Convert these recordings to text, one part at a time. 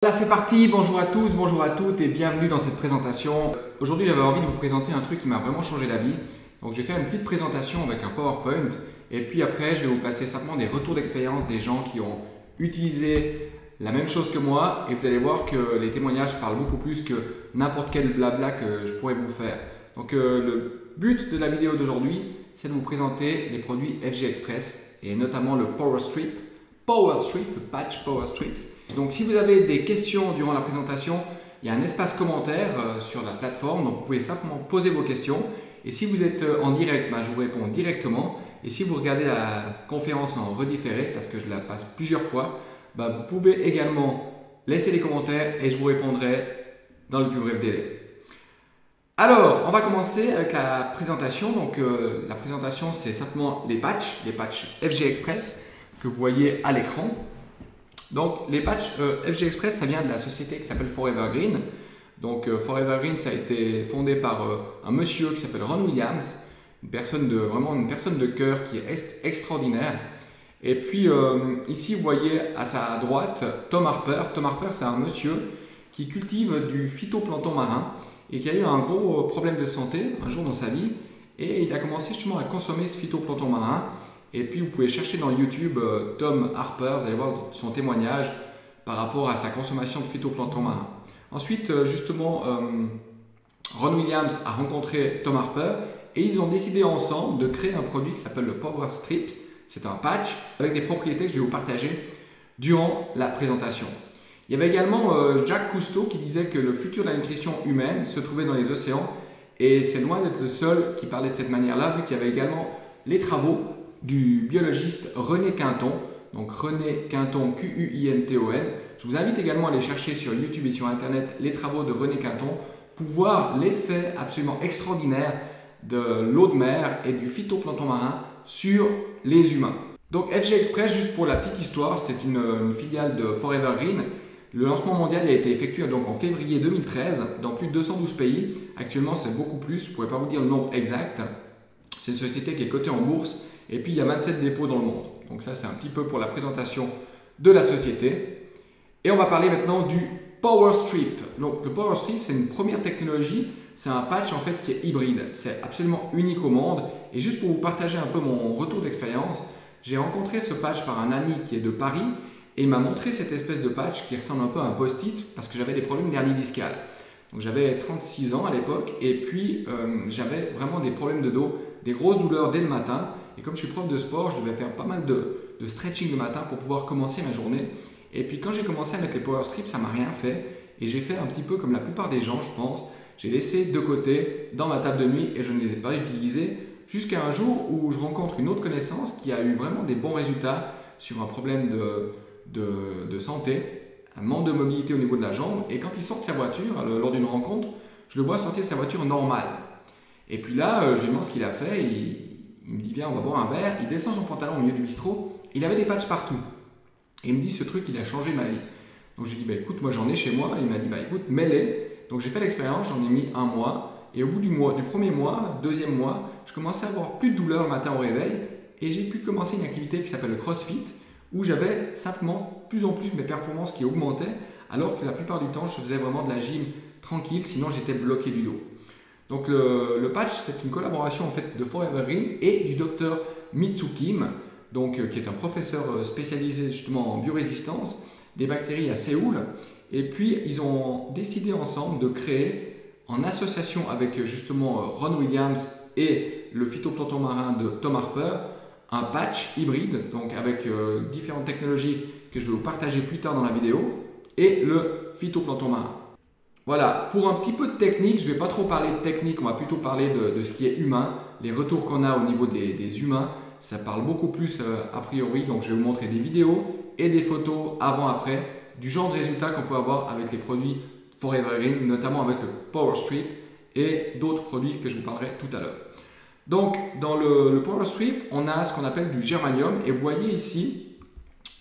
Là c'est parti, bonjour à tous, bonjour à toutes et bienvenue dans cette présentation. Aujourd'hui j'avais envie de vous présenter un truc qui m'a vraiment changé la vie. Donc j'ai fait une petite présentation avec un PowerPoint et puis après je vais vous passer simplement des retours d'expérience des gens qui ont utilisé la même chose que moi et vous allez voir que les témoignages parlent beaucoup plus que n'importe quel blabla que je pourrais vous faire. Donc le but de la vidéo d'aujourd'hui c'est de vous présenter les produits FG Express et notamment le PowerStrip, le patch PowerStrip. Donc si vous avez des questions durant la présentation, il y a un espace commentaire sur la plateforme, donc vous pouvez simplement poser vos questions. Et si vous êtes en direct, je vous réponds directement. Et si vous regardez la conférence en redifféré, parce que je la passe plusieurs fois, vous pouvez également laisser des commentaires et je vous répondrai dans le plus bref délai. Alors, on va commencer avec la présentation. Donc la présentation, c'est simplement les patchs FG Express que vous voyez à l'écran. Donc les patchs FG Express, ça vient de la société qui s'appelle Forever Green. Donc Forever Green, ça a été fondé par un monsieur qui s'appelle Ron Williams, vraiment une personne de cœur qui est extraordinaire. Et puis ici, vous voyez à sa droite Tom Harper. Tom Harper, c'est un monsieur qui cultive du phytoplancton marin et qui a eu un gros problème de santé un jour dans sa vie. Et il a commencé justement à consommer ce phytoplancton marin. Et puis vous pouvez chercher dans YouTube Tom Harper, vous allez voir son témoignage par rapport à sa consommation de phytoplancton marin. Ensuite, justement, Ron Williams a rencontré Tom Harper et ils ont décidé ensemble de créer un produit qui s'appelle le PowerStrip. C'est un patch avec des propriétés que je vais vous partager durant la présentation. Il y avait également Jacques Cousteau qui disait que le futur de la nutrition humaine se trouvait dans les océans et c'est loin d'être le seul qui parlait de cette manière-là, vu qu'il y avait également les travaux du biologiste René Quinton, donc René Quinton, Q-U-I-N-T-O-N. Je vous invite également à aller chercher sur YouTube et sur Internet les travaux de René Quinton pour voir l'effet absolument extraordinaire de l'eau de mer et du phytoplancton marin sur les humains. Donc FG Express, juste pour la petite histoire, c'est une filiale de Forever Green. Le lancement mondial a été effectué donc en février 2013 dans plus de 212 pays. Actuellement, c'est beaucoup plus, je ne pourrais pas vous dire le nombre exact. C'est une société qui est cotée en bourse. Et puis, il y a 27 dépôts dans le monde. Donc ça, c'est un petit peu pour la présentation de la société. Et on va parler maintenant du PowerStrip. Donc, le PowerStrip, c'est une première technologie. C'est un patch en fait qui est hybride. C'est absolument unique au monde. Et juste pour vous partager un peu mon retour d'expérience, j'ai rencontré ce patch par un ami qui est de Paris et il m'a montré cette espèce de patch qui ressemble un peu à un post-it parce que j'avais des problèmes d'hernie discale. Donc, j'avais 36 ans à l'époque et puis j'avais vraiment des problèmes de dos, des grosses douleurs dès le matin. Et comme je suis prof de sport, je devais faire pas mal de stretching le matin pour pouvoir commencer ma journée. Et puis quand j'ai commencé à mettre les PowerStrip, ça m'a rien fait. Et j'ai fait un petit peu comme la plupart des gens, je pense. J'ai laissé de côté dans ma table de nuit et je ne les ai pas utilisés jusqu'à un jour où je rencontre une autre connaissance qui a eu vraiment des bons résultats sur un problème de santé, un manque de mobilité au niveau de la jambe. Et quand il sort de sa voiture, lors d'une rencontre, je le vois sortir de sa voiture normale. Et puis là, je lui demande ce qu'il a fait. Il me dit viens on va boire un verre, il descend son pantalon au milieu du bistrot, il avait des patchs partout. Et il me dit ce truc il a changé ma vie. Donc je lui dis écoute moi j'en ai chez moi, il m'a dit écoute mets-les. Donc j'ai fait l'expérience, j'en ai mis un mois et au bout du premier mois, deuxième mois, je commençais à avoir plus de douleur le matin au réveil et j'ai pu commencer une activité qui s'appelle le CrossFit où j'avais simplement plus en plus mes performances qui augmentaient alors que la plupart du temps je faisais vraiment de la gym tranquille sinon j'étais bloqué du dos. Donc le patch, c'est une collaboration en fait de Forever Green et du docteur Mitsu Kim, qui est un professeur spécialisé justement en biorésistance des bactéries à Séoul. Et puis ils ont décidé ensemble de créer, en association avec justement Ron Williams et le phytoplancton marin de Tom Harper, un patch hybride, donc avec différentes technologies que je vais vous partager plus tard dans la vidéo, et le phytoplancton marin. Voilà, pour un petit peu de technique, je ne vais pas trop parler de technique, on va plutôt parler de ce qui est humain, les retours qu'on a au niveau des humains, ça parle beaucoup plus a priori, donc je vais vous montrer des vidéos et des photos avant-après du genre de résultats qu'on peut avoir avec les produits Forever Green, notamment avec le PowerStrip et d'autres produits que je vous parlerai tout à l'heure. Donc dans le PowerStrip, on a ce qu'on appelle du germanium et vous voyez ici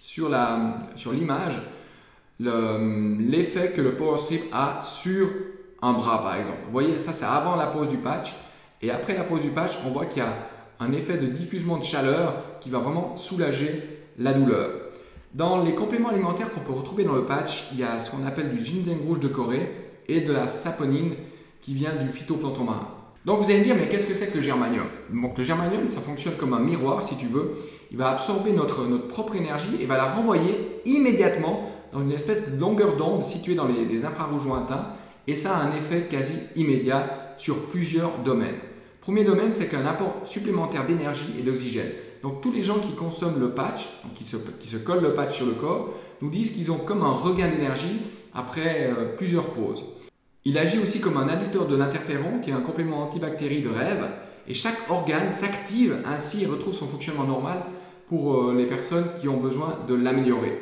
sur l'image, l'effet que le PowerStrip a sur un bras par exemple. Vous voyez, ça c'est avant la pose du patch et après la pose du patch, on voit qu'il y a un effet de diffusement de chaleur qui va vraiment soulager la douleur. Dans les compléments alimentaires qu'on peut retrouver dans le patch, il y a ce qu'on appelle du ginseng rouge de Corée et de la saponine qui vient du phytoplancton marin. Donc vous allez me dire, mais qu'est-ce que c'est que le germanium? Donc le germanium, ça fonctionne comme un miroir si tu veux. Il va absorber notre propre énergie et va la renvoyer immédiatement dans une espèce de longueur d'onde située dans les infrarouges lointains. Et ça a un effet quasi immédiat sur plusieurs domaines. Premier domaine, c'est qu'un apport supplémentaire d'énergie et d'oxygène. Donc tous les gens qui consomment le patch, donc qui se collent le patch sur le corps, nous disent qu'ils ont comme un regain d'énergie après plusieurs pauses. Il agit aussi comme un adducteur de l'interféron, qui est un complément antibactérie de rêve, et chaque organe s'active, ainsi il retrouve son fonctionnement normal pour les personnes qui ont besoin de l'améliorer.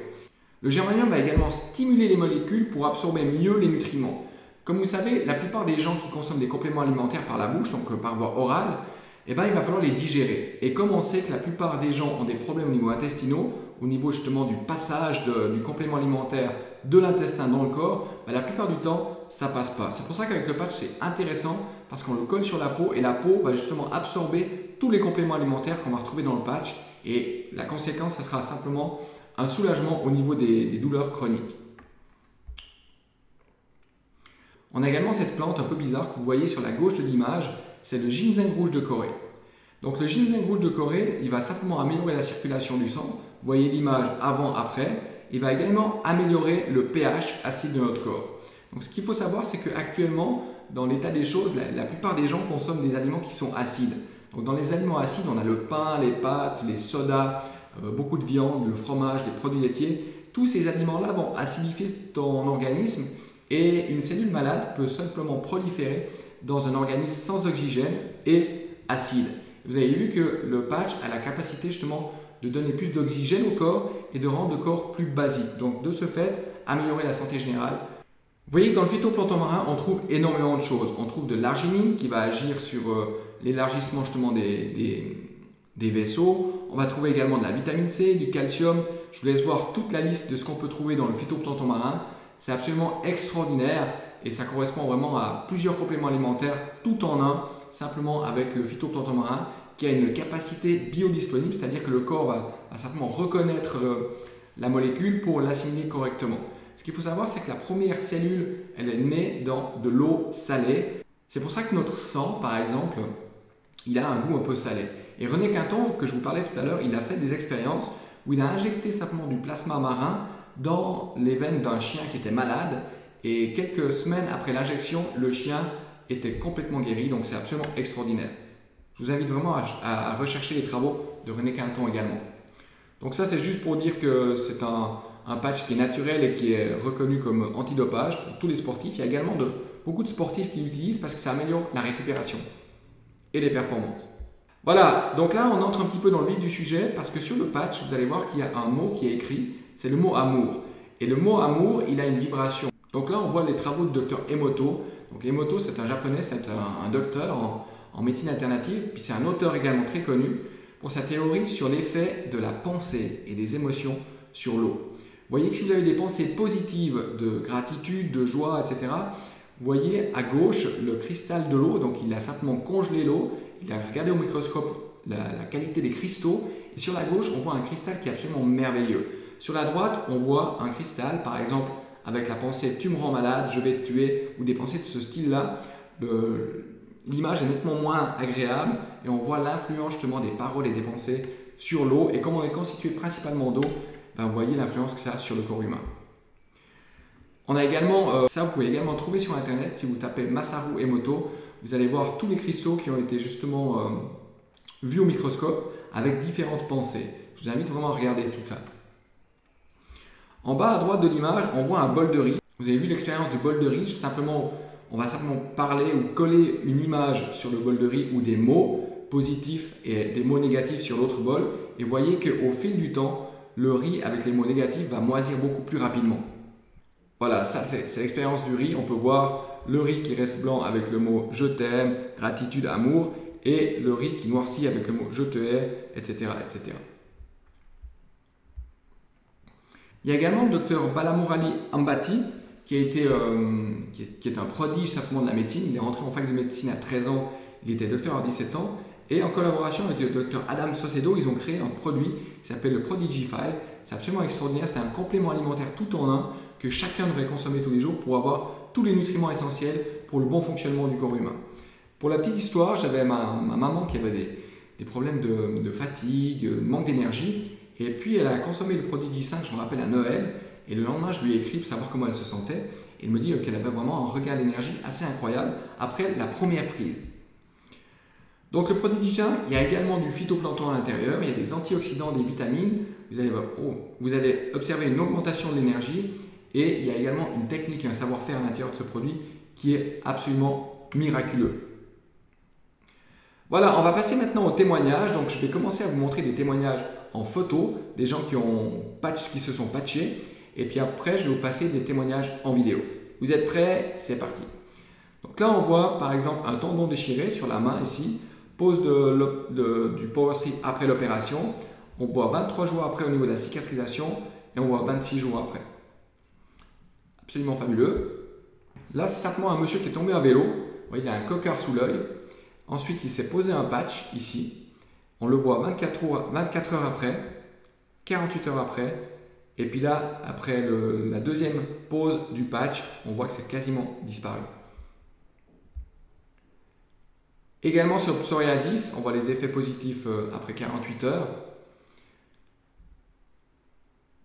Le germanium va également stimuler les molécules pour absorber mieux les nutriments. Comme vous savez, la plupart des gens qui consomment des compléments alimentaires par la bouche, donc par voie orale, il va falloir les digérer. Et comme on sait que la plupart des gens ont des problèmes au niveau intestinaux, au niveau justement du passage du complément alimentaire de l'intestin dans le corps, la plupart du temps, ça ne passe pas. C'est pour ça qu'avec le patch, c'est intéressant parce qu'on le colle sur la peau et la peau va justement absorber tous les compléments alimentaires qu'on va retrouver dans le patch. Et la conséquence, ça sera simplement un soulagement au niveau des douleurs chroniques. On a également cette plante un peu bizarre que vous voyez sur la gauche de l'image, c'est le ginseng rouge de Corée. Donc le ginseng rouge de Corée, il va simplement améliorer la circulation du sang. Vous voyez l'image avant-après. Il va également améliorer le pH acide de notre corps. Donc ce qu'il faut savoir, c'est qu'actuellement, dans l'état des choses, la plupart des gens consomment des aliments qui sont acides. Donc dans les aliments acides, on a le pain, les pâtes, les sodas, beaucoup de viande, le fromage, les produits laitiers. Tous ces aliments-là vont acidifier ton organisme et une cellule malade peut simplement proliférer dans un organisme sans oxygène et acide. Vous avez vu que le patch a la capacité justement de donner plus d'oxygène au corps et de rendre le corps plus basique. Donc de ce fait, améliorer la santé générale. Vous voyez que dans le phytoplancton marin, on trouve énormément de choses. On trouve de l'arginine qui va agir sur l'élargissement justement des vaisseaux. On va trouver également de la vitamine C, du calcium. Je vous laisse voir toute la liste de ce qu'on peut trouver dans le phytoplancton marin. C'est absolument extraordinaire et ça correspond vraiment à plusieurs compléments alimentaires tout en un, simplement avec le phytoplancton marin qui a une capacité biodisponible, c'est-à-dire que le corps va simplement reconnaître la molécule pour l'assimiler correctement. Ce qu'il faut savoir, c'est que la première cellule, elle est née dans de l'eau salée. C'est pour ça que notre sang, par exemple, il a un goût un peu salé. Et René Quinton, que je vous parlais tout à l'heure, il a fait des expériences où il a injecté simplement du plasma marin dans les veines d'un chien qui était malade. Et quelques semaines après l'injection, le chien était complètement guéri. Donc c'est absolument extraordinaire. Je vous invite vraiment à rechercher les travaux de René Quinton également. Donc ça, c'est juste pour dire que c'est un patch qui est naturel et qui est reconnu comme antidopage pour tous les sportifs. Il y a également beaucoup de sportifs qui l'utilisent parce que ça améliore la récupération et les performances. Voilà, donc là on entre un petit peu dans le vif du sujet parce que sur le patch, vous allez voir qu'il y a un mot qui est écrit, c'est le mot amour. Et le mot amour, il a une vibration. Donc là on voit les travaux du docteur Emoto. Donc Emoto, c'est un japonais, c'est un docteur en médecine alternative, puis c'est un auteur également très connu pour sa théorie sur l'effet de la pensée et des émotions sur l'eau. Vous voyez que si vous avez des pensées positives de gratitude, de joie, etc., vous voyez à gauche le cristal de l'eau, donc il a simplement congelé l'eau, il a regardé au microscope la qualité des cristaux, et sur la gauche, on voit un cristal qui est absolument merveilleux. Sur la droite, on voit un cristal, par exemple, avec la pensée « tu me rends malade, je vais te tuer » ou des pensées de ce style-là. L'image est nettement moins agréable et on voit l'influence justement des paroles et des pensées sur l'eau. Et comme on est constitué principalement d'eau, vous voyez l'influence que ça a sur le corps humain. On a également, ça vous pouvez également trouver sur internet, si vous tapez Masaru Emoto, vous allez voir tous les cristaux qui ont été justement vus au microscope avec différentes pensées. Je vous invite vraiment à regarder tout ça. En bas à droite de l'image, on voit un bol de riz. Vous avez vu l'expérience du bol de riz, on va simplement parler ou coller une image sur le bol de riz ou des mots positifs et des mots négatifs sur l'autre bol. Et vous voyez qu'au fil du temps, le riz avec les mots négatifs va moisir beaucoup plus rapidement. Voilà, ça c'est l'expérience du riz. On peut voir le riz qui reste blanc avec le mot « je t'aime »,« gratitude »,« amour » et le riz qui noircit avec le mot « je te hais », etc., etc. Il y a également le docteur Balamurali Ambati qui est un prodige simplement de la médecine. Il est rentré en fac de médecine à 13 ans, il était docteur à 17 ans. Et en collaboration avec le docteur Adam Saucedo, ils ont créé un produit qui s'appelle le Prodigy 5. C'est absolument extraordinaire, c'est un complément alimentaire tout en un que chacun devrait consommer tous les jours pour avoir tous les nutriments essentiels pour le bon fonctionnement du corps humain. Pour la petite histoire, j'avais ma maman qui avait des problèmes de fatigue, de manque d'énergie, et puis elle a consommé le Prodigy 5, je me rappelle, à Noël, et le lendemain je lui ai écrit pour savoir comment elle se sentait, et elle me dit qu'elle avait vraiment un regain d'énergie assez incroyable après la première prise. Donc le Prodigy 5, il y a également du phytoplancton à l'intérieur, il y a des antioxydants, des vitamines, vous allez observer une augmentation de l'énergie, et il y a également une technique et un savoir-faire à l'intérieur de ce produit qui est absolument miraculeux. Voilà, on va passer maintenant au témoignage. Donc je vais commencer à vous montrer des témoignages en photo, des gens qui se sont patchés, et puis après je vais vous passer des témoignages en vidéo. Vous êtes prêts? C'est parti. Donc là on voit par exemple un tendon déchiré sur la main ici, pose du power strip après l'opération. On voit 23 jours après au niveau de la cicatrisation et on voit 26 jours après. Absolument fabuleux. Là c'est simplement un monsieur qui est tombé à vélo. Vous voyez, il a un coquard sous l'œil. Ensuite il s'est posé un patch ici. On le voit 24 heures après, 48 heures après. Et puis là, après la deuxième pose du patch, on voit que c'est quasiment disparu. Également sur le psoriasis, on voit les effets positifs après 48 heures.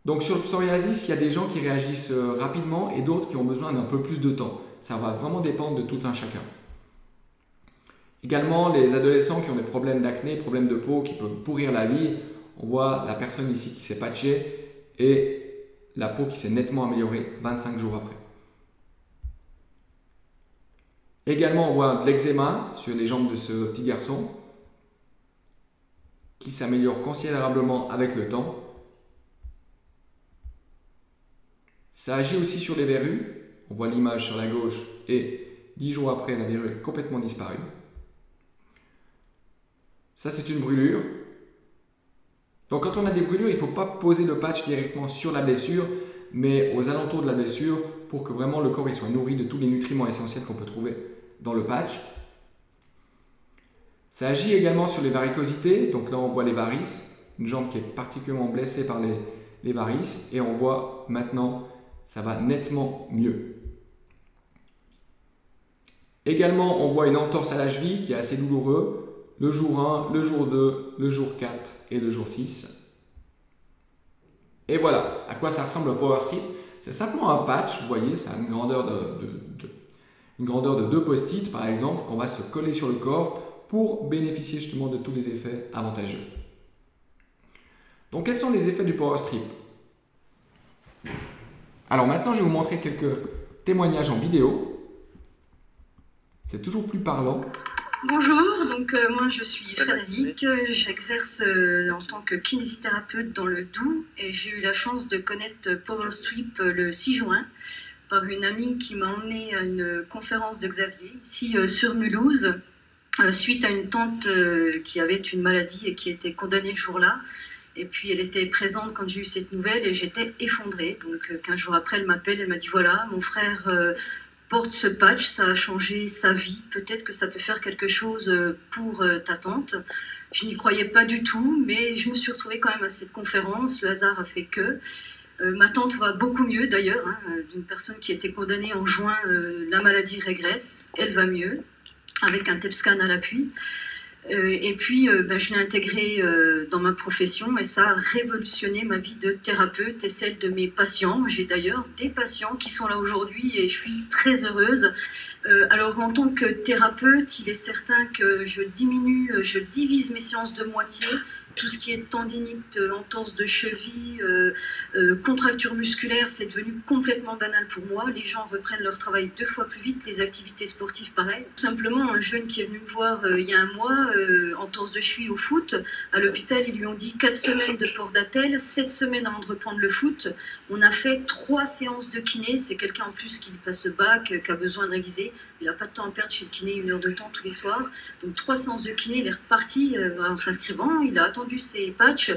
Donc sur le psoriasis, il y a des gens qui réagissent rapidement et d'autres qui ont besoin d'un peu plus de temps. Ça va vraiment dépendre de tout un chacun. Également, les adolescents qui ont des problèmes d'acné, problèmes de peau qui peuvent pourrir la vie. On voit la personne ici qui s'est patchée et la peau qui s'est nettement améliorée 25 jours après. Également, on voit de l'eczéma sur les jambes de ce petit garçon qui s'améliore considérablement avec le temps. Ça agit aussi sur les verrues. On voit l'image sur la gauche et 10 jours après, la verrue est complètement disparue. Ça, c'est une brûlure. Donc, quand on a des brûlures, il ne faut pas poser le patch directement sur la blessure, mais aux alentours de la blessure pour que vraiment le corps soit nourri de tous les nutriments essentiels qu'on peut trouver dans le patch. Ça agit également sur les varicosités. Donc là, on voit les varices, une jambe qui est particulièrement blessée par les varices. Et on voit maintenant, ça va nettement mieux. Également, on voit une entorse à la cheville qui est assez douloureux. Le jour 1, le jour 2, le jour 4 et le jour 6. Et voilà à quoi ça ressemble le Power Strip. C'est simplement un patch, vous voyez, ça a une grandeur de 2 post-it par exemple, qu'on va se coller sur le corps pour bénéficier justement de tous les effets avantageux. Donc quels sont les effets du Power Strip? Alors maintenant je vais vous montrer quelques témoignages en vidéo. C'est toujours plus parlant. Bonjour, donc moi je suis Frédéric, j'exerce en tant que kinésithérapeute dans le Doubs et j'ai eu la chance de connaître Power Strip le 6 juin par une amie qui m'a emmenée à une conférence de Xavier ici sur Mulhouse suite à une tante qui avait une maladie et qui était condamnée le jour-là. Et puis elle était présente quand j'ai eu cette nouvelle et j'étais effondrée. Donc 15 jours après elle m'appelle, elle m'a dit voilà mon frère porte ce patch, ça a changé sa vie, peut-être que ça peut faire quelque chose pour ta tante. Je n'y croyais pas du tout, mais je me suis retrouvée quand même à cette conférence, le hasard a fait que. Ma tante va beaucoup mieux d'ailleurs, hein, d'une personne qui était condamnée en juin, la maladie régresse, elle va mieux, avec un TEP scan à l'appui. Et puis, je l'ai intégré dans ma profession et ça a révolutionné ma vie de thérapeute et celle de mes patients. J'ai d'ailleurs des patients qui sont là aujourd'hui et je suis très heureuse. Alors, en tant que thérapeute, il est certain que je divise mes séances de moitié. Tout ce qui est tendinite, entorse de cheville, contracture musculaire, c'est devenu complètement banal pour moi. Les gens reprennent leur travail 2 fois plus vite, les activités sportives pareil. Tout simplement, un jeune qui est venu me voir il y a un mois, entorse de cheville au foot, à l'hôpital, ils lui ont dit 4 semaines de port d'attelle, 7 semaines avant de reprendre le foot. On a fait 3 séances de kiné, c'est quelqu'un en plus qui passe le bac, qui a besoin de réviser. Il n'a pas de temps à perdre chez le kiné, 1 heure de temps tous les soirs. Donc 3 séances de kiné, il est reparti en s'inscrivant, il a attendu ses patchs.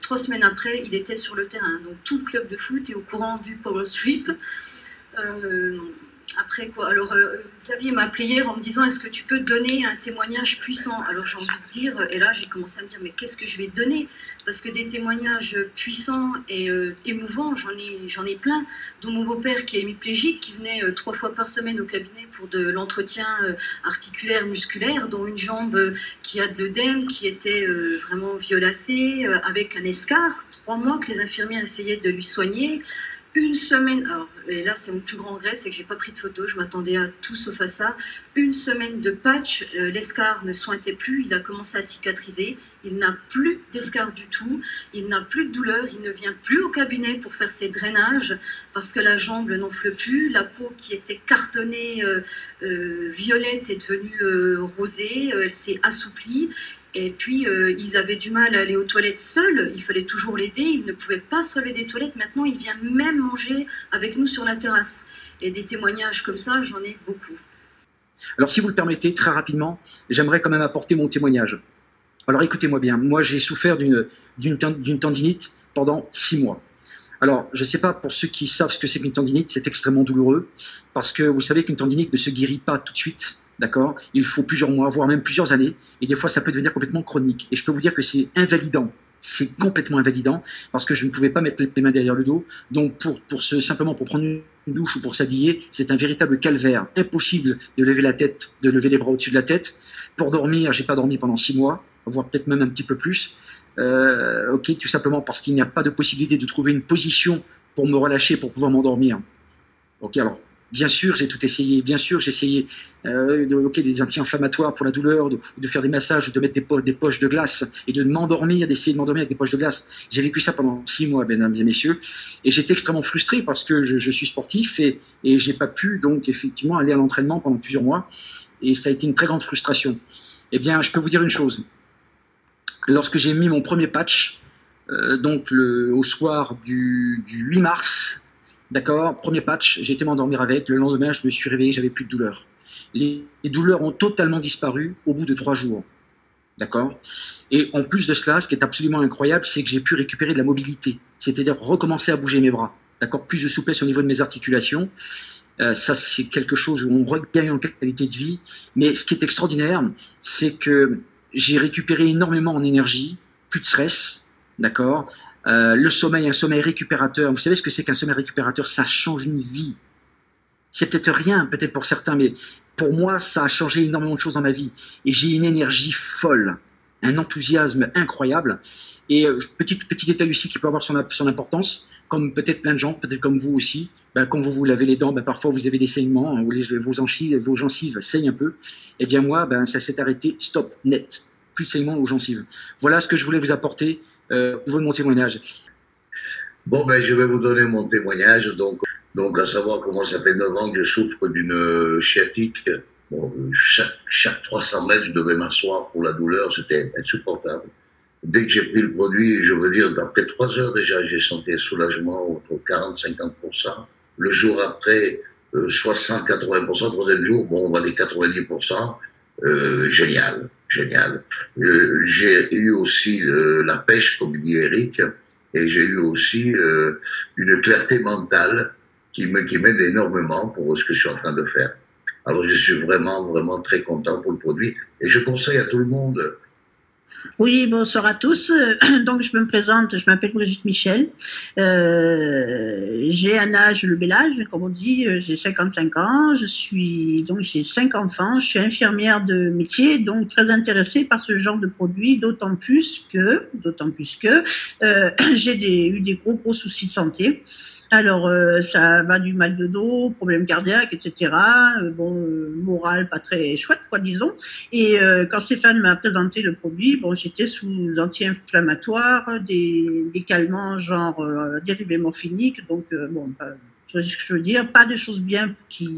3 semaines après, il était sur le terrain. Donc tout le club de foot est au courant du Power Strip. après quoi? Alors, Xavier m'a appelé hier en me disant, est-ce que tu peux donner un témoignage puissant? Alors j'ai envie de dire, et là j'ai commencé à me dire, mais qu'est-ce que je vais donner? Parce que des témoignages puissants et émouvants, j'en ai plein, dont mon beau-père qui est hémiplégique, qui venait 3 fois par semaine au cabinet pour de l'entretien articulaire, musculaire, dont une jambe qui a de l'œdème, qui était vraiment violacée, avec un escar, 3 mois que les infirmières essayaient de lui soigner. Une semaine, alors, et là c'est mon plus grand regret, c'est que j'ai pas pris de photos, je m'attendais à tout sauf à ça. Une semaine de patch, l'escar ne sointait plus, il a commencé à cicatriser, il n'a plus d'escar du tout, il n'a plus de douleur, il ne vient plus au cabinet pour faire ses drainages parce que la jambe n'enfle plus, la peau qui était cartonnée violette est devenue rosée, elle s'est assouplie. Et puis, il avait du mal à aller aux toilettes seul, il fallait toujours l'aider, il ne pouvait pas se lever des toilettes. Maintenant, il vient même manger avec nous sur la terrasse. Et des témoignages comme ça, j'en ai beaucoup. Alors, si vous le permettez, très rapidement, j'aimerais quand même apporter mon témoignage. Alors, écoutez-moi bien, moi, j'ai souffert d'une tendinite pendant 6 mois. Alors, je ne sais pas, pour ceux qui savent ce que c'est qu'une tendinite, c'est extrêmement douloureux, parce que vous savez qu'une tendinite ne se guérit pas tout de suite. D'accord? Il faut plusieurs mois, voire même plusieurs années, et des fois ça peut devenir complètement chronique. Et je peux vous dire que c'est invalidant, c'est complètement invalidant, parce que je ne pouvais pas mettre les mains derrière le dos. Donc simplement pour prendre une douche ou pour s'habiller, c'est un véritable calvaire. Impossible de lever la tête, de lever les bras au-dessus de la tête. Pour dormir, j'ai pas dormi pendant 6 mois, voire peut-être même un petit peu plus. Ok, tout simplement parce qu'il n'y a pas de possibilité de trouver une position pour me relâcher, pour pouvoir m'endormir. Ok, alors. Bien sûr, j'ai tout essayé. Bien sûr, j'ai essayé des anti-inflammatoires pour la douleur, de faire des massages, de mettre des poches de glace et de m'endormir, d'essayer de m'endormir avec des poches de glace. J'ai vécu ça pendant 6 mois, mesdames et messieurs, et j'étais extrêmement frustré parce que je suis sportif et j'ai pas pu donc effectivement aller à l'entraînement pendant plusieurs mois, et ça a été une très grande frustration. Eh bien, je peux vous dire une chose. Lorsque j'ai mis mon premier patch, au soir du 8 mars. D'accord, premier patch, j'ai été m'endormir avec. Le lendemain, je me suis réveillé, j'avais plus de douleur. Les douleurs ont totalement disparu au bout de 3 jours. D'accord. Et en plus de cela, ce qui est absolument incroyable, c'est que j'ai pu récupérer de la mobilité, c'est-à-dire recommencer à bouger mes bras. D'accord, plus de souplesse au niveau de mes articulations. Ça, c'est quelque chose où on regagne en qualité de vie. Mais ce qui est extraordinaire, c'est que j'ai récupéré énormément en énergie, plus de stress. D'accord. Le sommeil, un sommeil récupérateur. Vous savez ce que c'est qu'un sommeil récupérateur? Ça change une vie. C'est peut-être rien, peut-être pour certains, mais pour moi, ça a changé énormément de choses dans ma vie. Et j'ai une énergie folle, un enthousiasme incroyable. Et petit détail aussi qui peut avoir son importance, comme peut-être plein de gens, peut-être comme vous aussi, quand vous vous lavez les dents, parfois vous avez des saignements, vos gencives saignent un peu. Eh bien moi, ça s'est arrêté, stop, net. Plus de saignements aux gencives. Voilà ce que je voulais vous apporter au niveau de mon témoignage. Bon, je vais vous donner mon témoignage. Donc à savoir que moi, ça fait 9 ans que je souffre d'une sciatique. Bon, chaque 300 mètres, je devais m'asseoir pour la douleur, c'était insupportable. Dès que j'ai pris le produit, je veux dire, après 3 heures déjà, j'ai senti un soulagement entre 40-50%. Le jour après, 60-80%. Troisième jour, bon, on va dire 90%. Génial. J'ai eu aussi la pêche, comme dit Eric, et j'ai eu aussi une clarté mentale qui m'aide énormément pour ce que je suis en train de faire. Alors je suis vraiment très content pour le produit, et je conseille à tout le monde. Oui, bonsoir à tous. Donc, je me présente, je m'appelle Brigitte Michel. J'ai un âge, le bel âge, comme on dit, j'ai 55 ans. J'ai 5 enfants. Je suis infirmière de métier, donc très intéressée par ce genre de produit, d'autant plus que j'ai eu des gros soucis de santé. Alors, ça va du mal de dos, problèmes cardiaques, etc. Moral pas très chouette, quoi, disons. Et quand Stéphane m'a présenté le produit, j'étais sous anti-inflammatoires, des calmants genre dérivés morphiniques, donc ce que je veux dire, pas de choses bien qui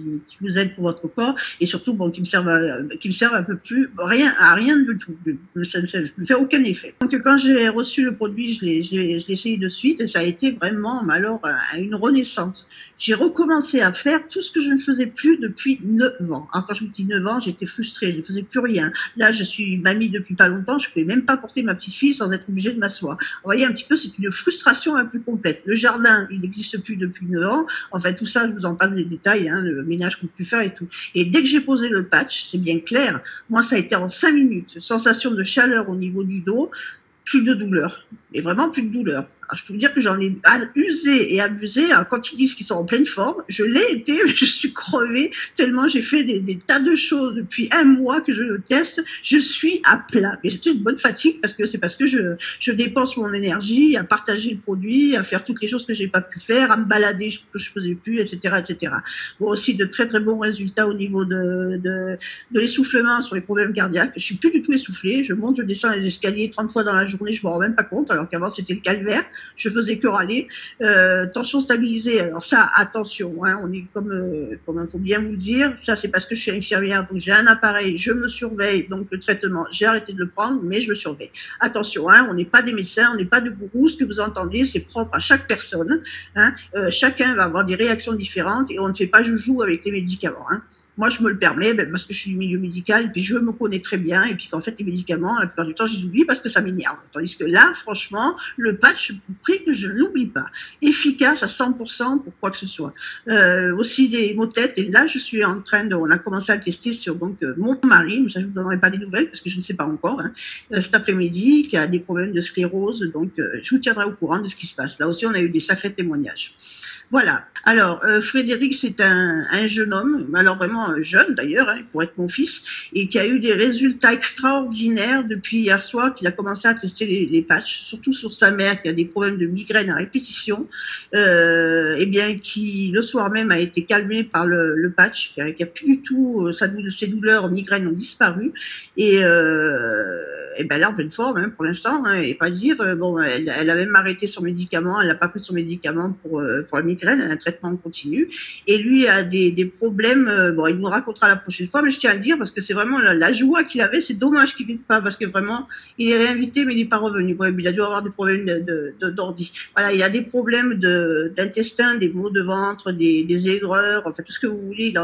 vous aident pour votre corps, et surtout qui me servent un peu plus à rien du tout. Ça ne me fait aucun effet. Donc quand j'ai reçu le produit, je l'ai essayé de suite, et ça a été vraiment alors une renaissance. J'ai recommencé à faire tout ce que je ne faisais plus depuis 9 ans. Alors quand je vous dis 9 ans, j'étais frustrée, je ne faisais plus rien. Là, je suis mamie depuis pas longtemps, je ne pouvais même pas porter ma petite fille sans être obligée de m'asseoir. Vous voyez un petit peu, c'est une frustration un peu complète. Le jardin, il n'existe plus depuis 9 ans. Enfin, tout ça, je vous en passe des détails, hein, le ménage qu'on peut faire et tout. Et dès que j'ai posé le patch, c'est bien clair, moi, ça a été en 5 minutes. Sensation de chaleur au niveau du dos, plus de douleur. Et vraiment plus de douleur. Alors, je peux vous dire que j'en ai usé et abusé. Alors, quand ils disent qu'ils sont en pleine forme, je l'ai été, je suis crevée tellement j'ai fait des tas de choses depuis 1 mois que je le teste. Je suis à plat. Et c'est une bonne fatigue parce que je dépense mon énergie à partager le produit, à faire toutes les choses que j'ai pas pu faire, à me balader que je faisais plus, etc., etc. Bon, aussi de très très bons résultats au niveau de l'essoufflement sur les problèmes cardiaques. Je suis plus du tout essoufflée. Je monte, je descends les escaliers 30 fois dans la journée, je m'en rends même pas compte, alors qu'avant c'était le calvaire. Je faisais que râler. Tension stabilisée. Alors ça, attention, hein, on est comme il faut bien vous le dire. Ça, c'est parce que je suis infirmière, donc j'ai un appareil, je me surveille. Donc le traitement, j'ai arrêté de le prendre, mais je me surveille. Attention, hein, on n'est pas des médecins, on n'est pas de gourous. Ce que vous entendez, c'est propre à chaque personne. Hein. Chacun va avoir des réactions différentes et on ne fait pas joujou avec les médicaments. Hein. Moi, je me le permets parce que je suis du milieu médical et puis je me connais très bien et puis qu'en fait, les médicaments, la plupart du temps, je les oublie parce que ça m'énerve. Tandis que là, franchement, le patch, je vous prie que je ne l'oublie pas. Efficace à 100% pour quoi que ce soit. Aussi des maux de tête et là, je suis en train on a commencé à le tester sur mon mari, mais ça, je ne vous donnerai pas des nouvelles parce que je ne sais pas encore, hein, cet après-midi, qui a des problèmes de sclérose. Donc, je vous tiendrai au courant de ce qui se passe. Là aussi, on a eu des sacrés témoignages. Voilà. Alors, Frédéric, c'est un jeune homme, alors vraiment jeune d'ailleurs, hein, pour être mon fils, et qui a eu des résultats extraordinaires depuis hier soir qu'il a commencé à tester les patchs, surtout sur sa mère qui a des problèmes de migraine à répétition, et bien qui le soir même a été calmé par le patch, qui a plus du tout ses douleurs migraines ont disparu, et ben là en pleine forme hein, pour l'instant, hein, et pas dire bon, elle a même arrêté son médicament, elle n'a pas pris son médicament pour la migraine, elle a un traitement continu, et lui a des problèmes, bon il nous racontera la prochaine fois, mais je tiens à le dire parce que c'est vraiment la joie qu'il avait, c'est dommage qu'il ne vienne pas parce que vraiment il est réinvité mais il n'est pas revenu. Ouais, il a dû avoir des problèmes d'ordi. Voilà, il a des problèmes d'intestin, des maux de ventre, des aigreurs, enfin tout ce que vous voulez. Il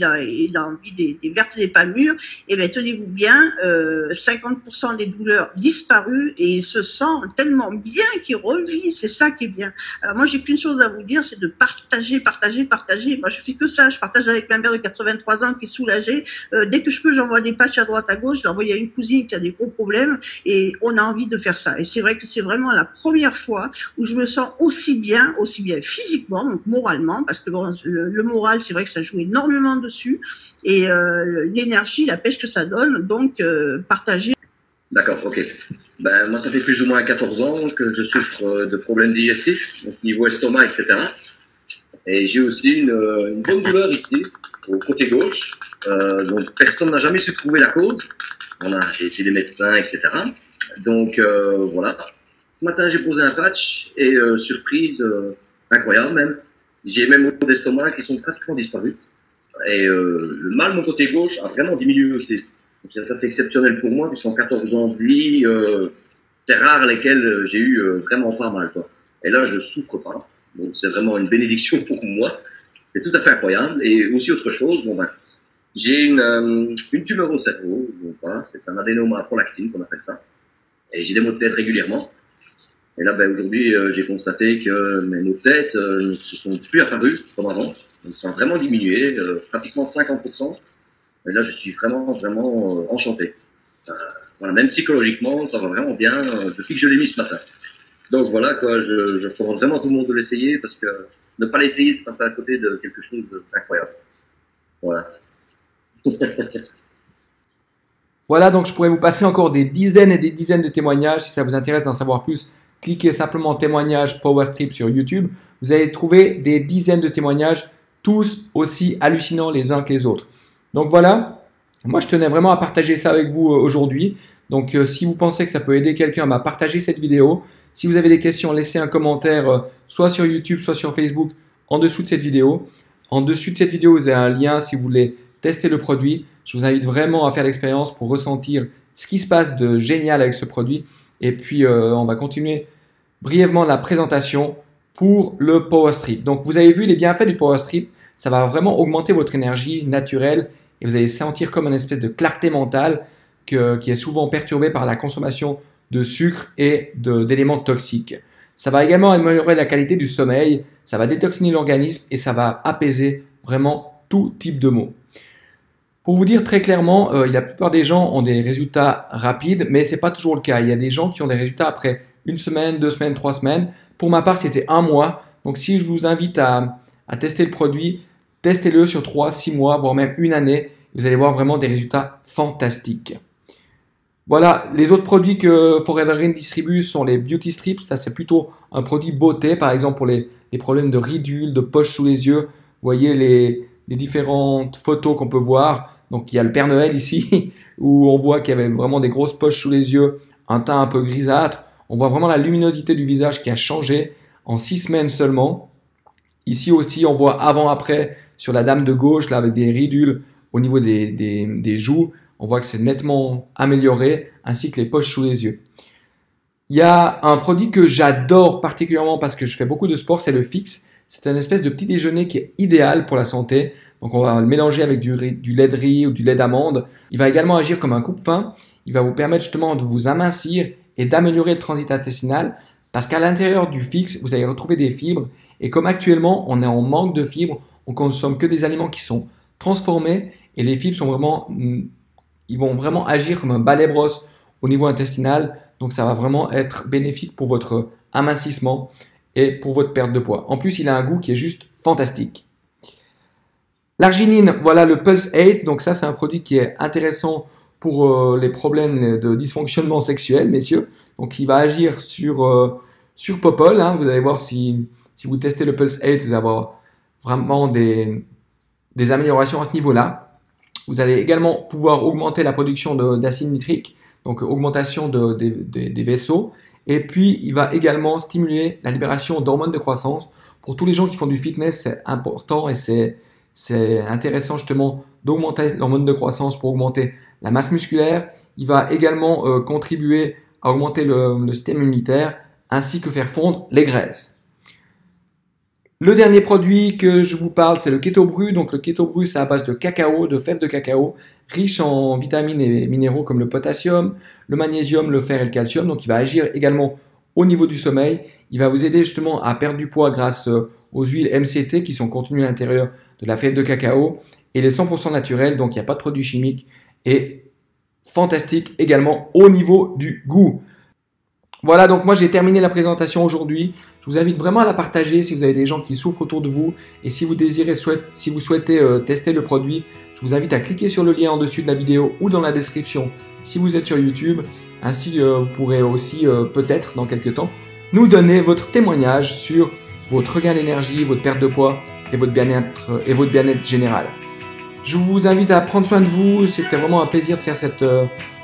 a envie des vertes et des pas mûres. Et bien tenez-vous bien, 50% des douleurs disparues et il se sent tellement bien qu'il revit. C'est ça qui est bien. Alors moi j'ai qu'une chose à vous dire, c'est de partager. Moi je fais que ça. Je partage avec ma mère de 83 ans qui est soulagée. Dès que je peux, j'envoie des patchs à droite à gauche. Je l'envoie à une cousine qui a des gros problèmes et on a envie de faire ça. Et c'est vrai que c'est vraiment la première fois où je me sens aussi bien physiquement, donc moralement, parce que bon, le moral, c'est vrai que ça joue énormément dessus et l'énergie, la pêche que ça donne. Donc partager. D'accord, ok. Ben moi, ça fait plus ou moins 14 ans que je souffre de problèmes digestifs, donc niveau estomac, etc. Et j'ai aussi une bonne douleur ici, au côté gauche. Donc personne n'a jamais su trouver la cause. J'ai essayé les médecins, etc. Donc voilà. Ce matin j'ai posé un patch et surprise incroyable même. J'ai même maux d'estomac qui sont pratiquement disparus. Et le mal de mon côté gauche a vraiment diminué aussi. Donc, ça c'est exceptionnel pour moi puisqu'en 14 ans de vie, c'est rare lesquels j'ai eu vraiment pas mal quoi. Et là je souffre pas. Donc c'est vraiment une bénédiction pour moi. C'est tout à fait incroyable. Et aussi autre chose, bon ben, j'ai une tumeur au cerveau. Donc voilà, c'est un adénome à prolactine qu'on appelle ça. Et j'ai des maux de tête régulièrement. Et là, ben aujourd'hui, j'ai constaté que mes maux de tête ne se sont plus apparus comme avant. Ils sont vraiment diminués, pratiquement 50%. Et là, je suis vraiment enchanté. Voilà, même psychologiquement, ça va vraiment bien depuis que je l'ai mis ce matin. Donc voilà, quoi, je recommande vraiment à tout le monde de l'essayer parce que ne pas l'essayer, c'est passer à côté de quelque chose d'incroyable. Voilà. Voilà, donc je pourrais vous passer encore des dizaines et des dizaines de témoignages. Si ça vous intéresse d'en savoir plus, cliquez simplement témoignages PowerStrip sur YouTube. Vous allez trouver des dizaines de témoignages, tous aussi hallucinants les uns que les autres. Donc voilà, moi je tenais vraiment à partager ça avec vous aujourd'hui. Donc si vous pensez que ça peut aider quelqu'un, partagez cette vidéo. Si vous avez des questions, laissez un commentaire soit sur YouTube, soit sur Facebook en dessous de cette vidéo. En dessus de cette vidéo, vous avez un lien si vous voulez tester le produit. Je vous invite vraiment à faire l'expérience pour ressentir ce qui se passe de génial avec ce produit. Et puis, on va continuer brièvement la présentation pour le PowerStrip. Donc, vous avez vu les bienfaits du PowerStrip. Ça va vraiment augmenter votre énergie naturelle et vous allez sentir comme une espèce de clarté mentale qui est souvent perturbée par la consommation de sucre et d'éléments toxiques. Ça va également améliorer la qualité du sommeil, ça va détoxiner l'organisme et ça va apaiser vraiment tout type de maux. Pour vous dire très clairement, la plupart des gens ont des résultats rapides, mais ce n'est pas toujours le cas. Il y a des gens qui ont des résultats après 1 semaine, 2 semaines, 3 semaines. Pour ma part, c'était 1 mois. Donc si je vous invite à tester le produit, testez-le sur 3, 6 mois, voire même 1 année. Vous allez voir vraiment des résultats fantastiques. Voilà, les autres produits que Forever Green distribue sont les Beauty Strips. Ça, c'est plutôt un produit beauté, par exemple pour les problèmes de ridules, de poches sous les yeux. Vous voyez les différentes photos qu'on peut voir. Donc, il y a le Père Noël ici, où on voit qu'il y avait vraiment des grosses poches sous les yeux, un teint un peu grisâtre. On voit vraiment la luminosité du visage qui a changé en 6 semaines seulement. Ici aussi, on voit avant-après sur la dame de gauche, là, avec des ridules au niveau des joues. On voit que c'est nettement amélioré, ainsi que les poches sous les yeux. Il y a un produit que j'adore particulièrement parce que je fais beaucoup de sport, c'est le Fix. C'est un espèce de petit déjeuner qui est idéal pour la santé. Donc on va le mélanger avec du lait de riz ou du lait d'amande. Il va également agir comme un coupe-faim. Il va vous permettre justement de vous amincir et d'améliorer le transit intestinal. Parce qu'à l'intérieur du Fix, vous allez retrouver des fibres. Et comme actuellement, on est en manque de fibres, on consomme que des aliments qui sont transformés. Et les fibres sont vraiment, ils vont vraiment agir comme un balai-brosse au niveau intestinal. Donc ça va vraiment être bénéfique pour votre amincissement et pour votre perte de poids. En plus, il a un goût qui est juste fantastique. L'arginine, voilà le Pulse 8. Donc ça, c'est un produit qui est intéressant pour les problèmes de dysfonctionnement sexuel, messieurs. Donc il va agir sur Popol. Hein. Vous allez voir si vous testez le Pulse 8, vous allez avoir vraiment des améliorations à ce niveau-là. Vous allez également pouvoir augmenter la production d'acide nitrique, donc augmentation des vaisseaux. Et puis, il va également stimuler la libération d'hormones de croissance. Pour tous les gens qui font du fitness, c'est important et c'est intéressant justement d'augmenter l'hormone de croissance pour augmenter la masse musculaire. Il va également contribuer à augmenter le système immunitaire ainsi que faire fondre les graisses. Le dernier produit que je vous parle, c'est le Keto Bru. Donc le Keto Bru, c'est à base de cacao, de fèves de cacao, riche en vitamines et minéraux comme le potassium, le magnésium, le fer et le calcium. Donc il va agir également au niveau du sommeil. Il va vous aider justement à perdre du poids grâce aux huiles MCT qui sont contenues à l'intérieur de la fève de cacao. Et les 100% naturels, donc il n'y a pas de produits chimiques. Et fantastique également au niveau du goût. Voilà, donc moi j'ai terminé la présentation aujourd'hui. Je vous invite vraiment à la partager si vous avez des gens qui souffrent autour de vous. Et si vous souhaitez tester le produit, je vous invite à cliquer sur le lien en dessus de la vidéo ou dans la description si vous êtes sur YouTube. Ainsi, vous pourrez aussi peut-être dans quelques temps nous donner votre témoignage sur votre regain d'énergie, votre perte de poids et votre bien-être général. Je vous invite à prendre soin de vous. C'était vraiment un plaisir de faire cette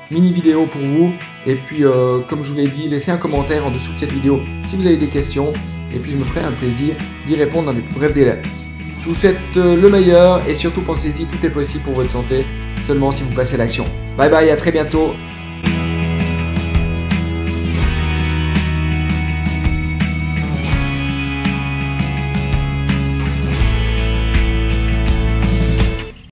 mini vidéo pour vous. Et puis, comme je vous l'ai dit, laissez un commentaire en dessous de cette vidéo si vous avez des questions. Et puis, je me ferai un plaisir d'y répondre dans les plus brefs délais. Je vous souhaite le meilleur et surtout pensez-y, tout est possible pour votre santé, seulement si vous passez à l'action. Bye bye, à très bientôt.